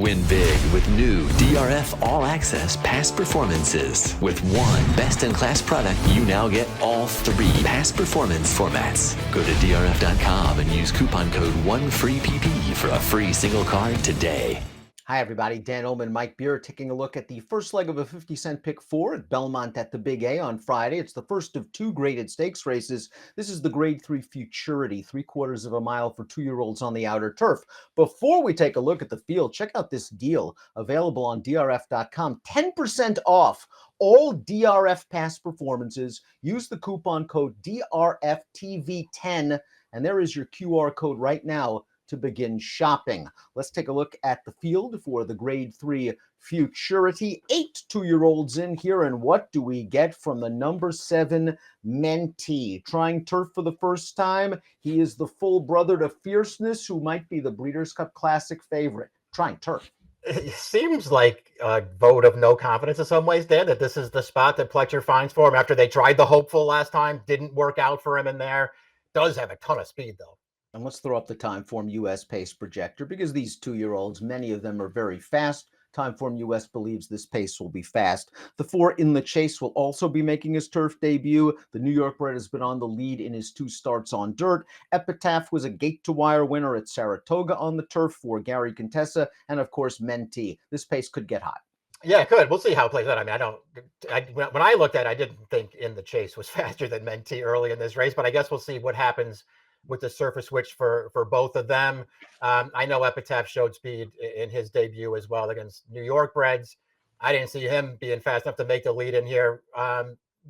Win big with new DRF All Access past performances. With one best-in-class product, you now get all three past performance formats. Go to DRF.com and use coupon code 1FREEPP for a free single card today. Hi, everybody. Dan Illman, Mike Beer, taking a look at the first leg of a 50-cent pick four at Belmont at the Big A on Friday. It's the first of two graded stakes races. This is the Grade 3 Futurity, 3/4 of a mile for 2-year-olds on the outer turf. Before we take a look at the field, check out this deal available on DRF.com. 10% off all DRF past performances. Use the coupon code DRFTV10, and there is your QR code right now to begin shopping. Let's take a look at the field for the Grade 3 Futurity. 8 2-year-olds in here, and what do we get from the number 7 Mentee? Trying turf for the first time. He is the full brother to Fierceness, who might be the Breeders' Cup Classic favorite. Trying turf. It seems like a vote of no confidence in some ways, Dan, that this is the spot that Pletcher finds for him after they tried the hopeful last time. Didn't work out for him in there. Does have a ton of speed, though. And let's throw up the Timeform US pace projector, because these 2-year-olds, many of them are very fast. Timeform US believes this pace will be fast. The 4 In the Chase will also be making his turf debut. The New York bred has been on the lead in his 2 starts on dirt. Epitaph was a gate-to-wire winner at Saratoga on the turf for Gary Contessa, and of course Mentee. This pace could get hot. Yeah, it could. We'll see how it plays out. I mean, when I looked at it, I didn't think In the Chase was faster than Mentee early in this race, but I guess we'll see what happens with the surface switch for both of them. I know Epitaph showed speed in his debut as well against New York breds. I didn't see him being fast enough to make the lead in here.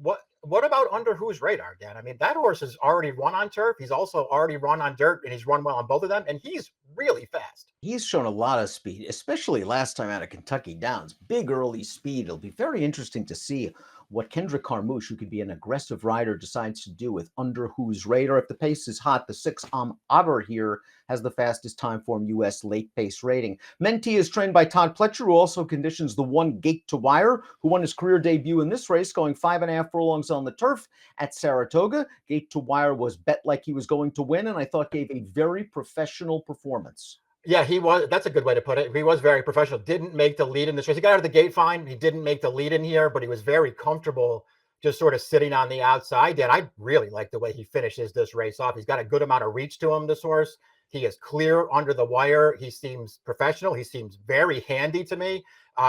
What about Under Whose Radar, Dan? I mean, that horse has already run on turf. He's also already run on dirt, and he's run well on both of them, and he's really fast. He's shown a lot of speed, especially last time out of Kentucky Downs. Big early speed. It'll be very interesting to see what Kendrick Carmouche, who could be an aggressive rider, decides to do with Under Whose Radar. If the pace is hot, the 6 Otter here has the fastest Timeform US late pace rating. Mentee is trained by Todd Pletcher, who also conditions the 1 Gate to Wire, who won his career debut in this race, going 5.5 furlongs on the turf at Saratoga. Gate to Wire was bet like he was going to win, and I thought gave a very professional performance. Yeah, he was. That's a good way to put it. He was very professional. Didn't make the lead in this race. He got out of the gate fine. He didn't make the lead in here, but he was very comfortable just sort of sitting on the outside. And I really like the way he finishes this race off. He's got a good amount of reach to him, this horse. He is clear under the wire. He seems professional. He seems very handy to me.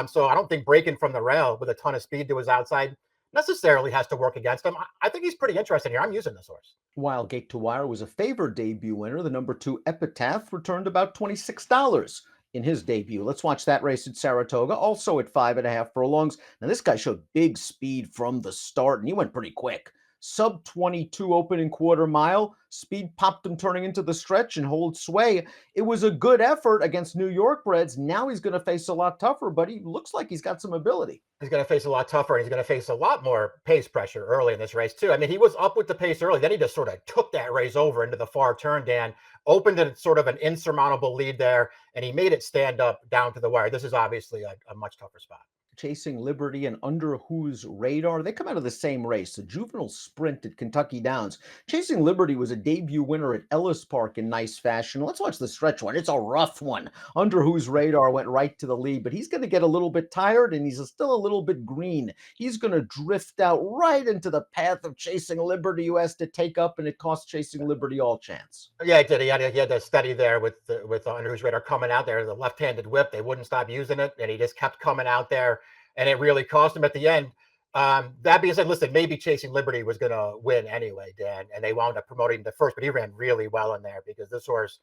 So I don't think breaking from the rail with a ton of speed to his outside necessarily has to work against him. I think he's pretty interesting here. I'm using this horse. While Gate to Wire was a favored debut winner, the number 2 Epitaph returned about $26 in his debut. Let's watch that race at Saratoga, also at 5.5 furlongs. Now, this guy showed big speed from the start, and he went pretty quick. Sub 22 opening quarter mile. Speed popped him turning into the stretch and hold sway. It was a good effort against New York breds. Now he's going to face a lot tougher, but he looks like he's got some ability. He's going to face a lot tougher, and he's going to face a lot more pace pressure early in this race, too. I mean, he was up with the pace early. Then he just sort of took that race over into the far turn, Dan, opened it sort of an insurmountable lead there, and he made it stand up down to the wire. This is obviously a much tougher spot. Chasing Liberty and Under Whose Radar, they come out of the same race, the juvenile sprint at Kentucky Downs. Chasing Liberty was a debut winner at Ellis Park in nice fashion. Let's watch the stretch one. It's a rough one. Under Whose Radar went right to the lead, but he's going to get a little bit tired, and he's still a little bit green. He's going to drift out right into the path of Chasing Liberty, who has to take up, and it cost Chasing Liberty all chance. Yeah, he did. He had to steady there with Under Whose Radar coming out there. The left-handed whip, they wouldn't stop using it, and he just kept coming out there. And it really cost him at the end. That being said, listen, maybe Chasing Liberty was going to win anyway, Dan, and they wound up promoting him to first, but he ran really well in there because this horse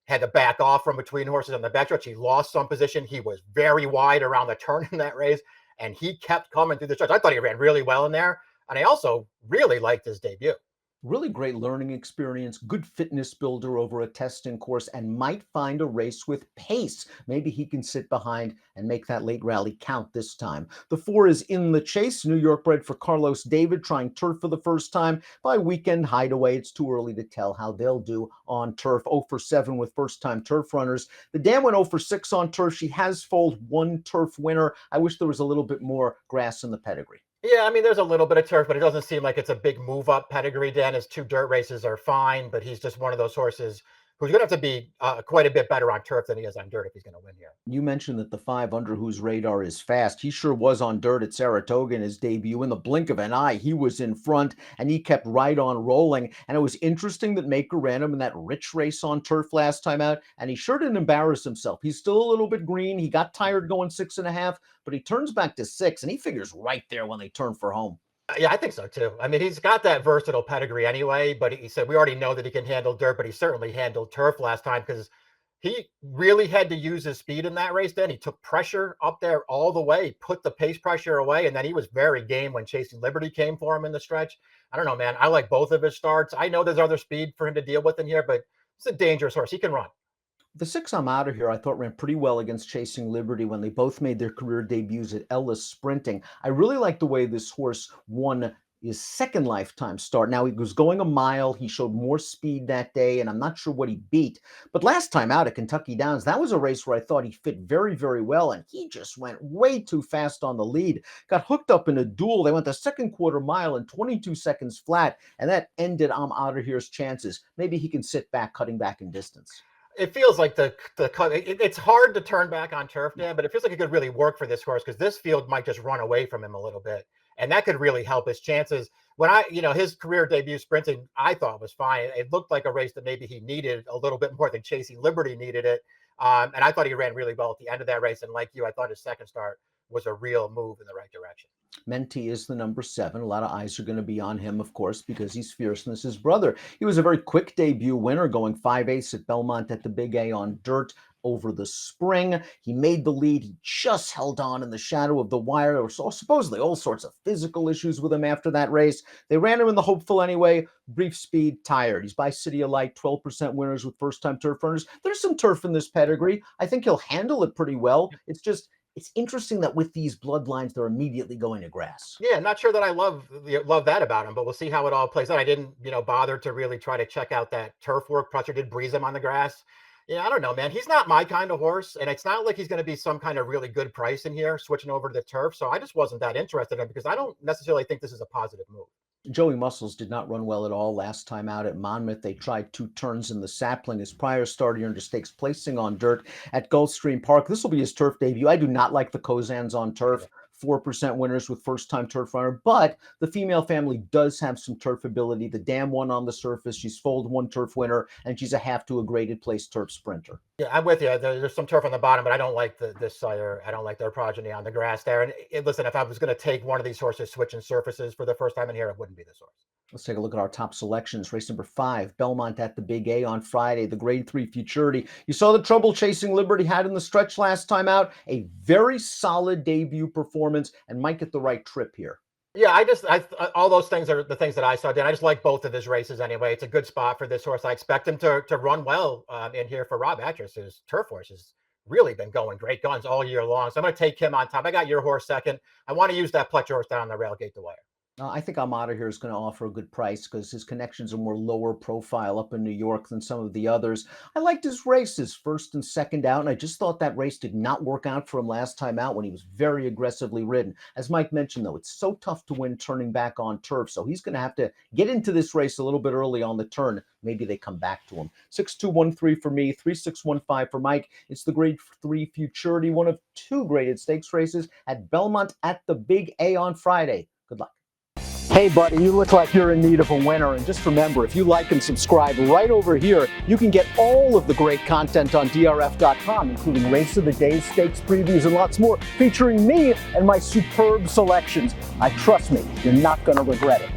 had to back off from between horses on the backstretch. He lost some position. He was very wide around the turn in that race, and he kept coming through the stretch. I thought he ran really well in there, and I also really liked his debut. Really great learning experience, good fitness builder over a testing course, and might find a race with pace. Maybe he can sit behind and make that late rally count this time. The 4 is In the Chase, New York bred for Carlos David, trying turf for the first time. By Weekend Hideaway, it's too early to tell how they'll do on turf. 0 for 7 with first-time turf runners. The dam went 0 for 6 on turf. She has foaled 1 turf winner. I wish there was a little bit more grass in the pedigree. Yeah, I mean, there's a little bit of turf, but it doesn't seem like it's a big move up pedigree, Dan. His 2 dirt races are fine, but he's just one of those horses who's going to have to be quite a bit better on turf than he is on dirt if he's going to win here. You mentioned that the 5 under whose radar is fast. He sure was on dirt at Saratoga in his debut. In the blink of an eye, he was in front and he kept right on rolling. And it was interesting that Maker ran him in that rich race on turf last time out, and he sure didn't embarrass himself. He's still a little bit green. He got tired going 6.5, but he turns back to 6, and he figures right there when they turn for home. Yeah, I think so too. I mean, he's got that versatile pedigree anyway, but he said we already know that he can handle dirt, but he certainly handled turf last time because he really had to use his speed in that race. Then he took pressure up there all the way, put the pace pressure away, and then he was very game when Chasing Liberty came for him in the stretch. I don't know, man. I like both of his starts. I know there's other speed for him to deal with in here, but it's a dangerous horse. He can run. The 6 I'm out of here, I thought ran pretty well against Chasing Liberty when they both made their career debuts at Ellis Sprinting. I really like the way this horse won his second lifetime start. Now, he was going a mile. He showed more speed that day, and I'm not sure what he beat. But last time out at Kentucky Downs, that was a race where I thought he fit very, very well, and he just went way too fast on the lead. Got hooked up in a duel. They went the second quarter mile in 22 seconds flat, and that ended I'm out of here's chances. Maybe he can sit back, cutting back in distance. It feels like it's hard to turn back on turf, Dan, but it feels like it could really work for this horse because this field might just run away from him a little bit, and that could really help his chances. When his career debut sprinting, I thought was fine. It looked like a race that maybe he needed a little bit more than Chasing Liberty needed it, and I thought he ran really well at the end of that race. And like you, I thought his second start was a real move in the right direction. Menti is the number 7. A lot of eyes are going to be on him, of course, because he's Fierceness's brother. He was a very quick debut winner, going 5/8 at Belmont at the Big A on dirt over the spring. He made the lead. He just held on in the shadow of the wire. There were supposedly all sorts of physical issues with him after that race. They ran him in the hopeful anyway. Brief speed, tired. He's by City of Light, 12% winners with first-time turf runners. There's some turf in this pedigree. I think he'll handle it pretty well. It's interesting that with these bloodlines, they're immediately going to grass. Yeah, not sure that I love that about him, but we'll see how it all plays out. I didn't, bother to really try to check out that turf work. Prusser did breeze him on the grass. Yeah, I don't know, man. He's not my kind of horse, and it's not like he's going to be some kind of really good price in here switching over to the turf. So I just wasn't that interested in him because I don't necessarily think this is a positive move. Joey Muscles did not run well at all last time out at Monmouth. They tried 2 turns in the sapling. His prior start he earned a stakes placing on dirt at Gulfstream Park. This will be his turf debut. I do not like the Kozans on turf. 4% winners with first-time turf runner, but the female family does have some turf ability. The dam won on the surface. She's foaled 1 turf winner, and she's a half to a graded place turf sprinter. Yeah, I'm with you. There's some turf on the bottom, but I don't like this sire. I don't like their progeny on the grass there. And listen, if I was going to take one of these horses switching surfaces for the first time in here, it wouldn't be this horse. Let's take a look at our top selections. Race number 5, Belmont at the Big A on Friday, the Grade 3 Futurity. You saw the trouble Chasing Liberty had in the stretch last time out. A very solid debut performance and might get the right trip here. Yeah, all those things are the things that I saw, Dan. I just like both of his races anyway. It's a good spot for this horse. I expect him to run well in here for Rob Atras, whose turf horse has really been going great guns all year long. So I'm going to take him on top. I got your horse second. I want to use that Pletcher horse down on the rail gate to wire. I think Amada here is going to offer a good price because his connections are more lower profile up in New York than some of the others. I liked his races, first and second out, and I just thought that race did not work out for him last time out when he was very aggressively ridden. As Mike mentioned, though, it's so tough to win turning back on turf, so he's going to have to get into this race a little bit early on the turn. Maybe they come back to him. 6-2-1-3 for me, 3-6-1-5 for Mike. It's the Grade 3 Futurity, one of 2 graded stakes races at Belmont at the Big A on Friday. Good luck. Hey buddy, you look like you're in need of a winner, and just remember, if you like and subscribe right over here, you can get all of the great content on DRF.com, including Race of the Day, stakes previews, and lots more, featuring me and my superb selections. Trust me, you're not going to regret it.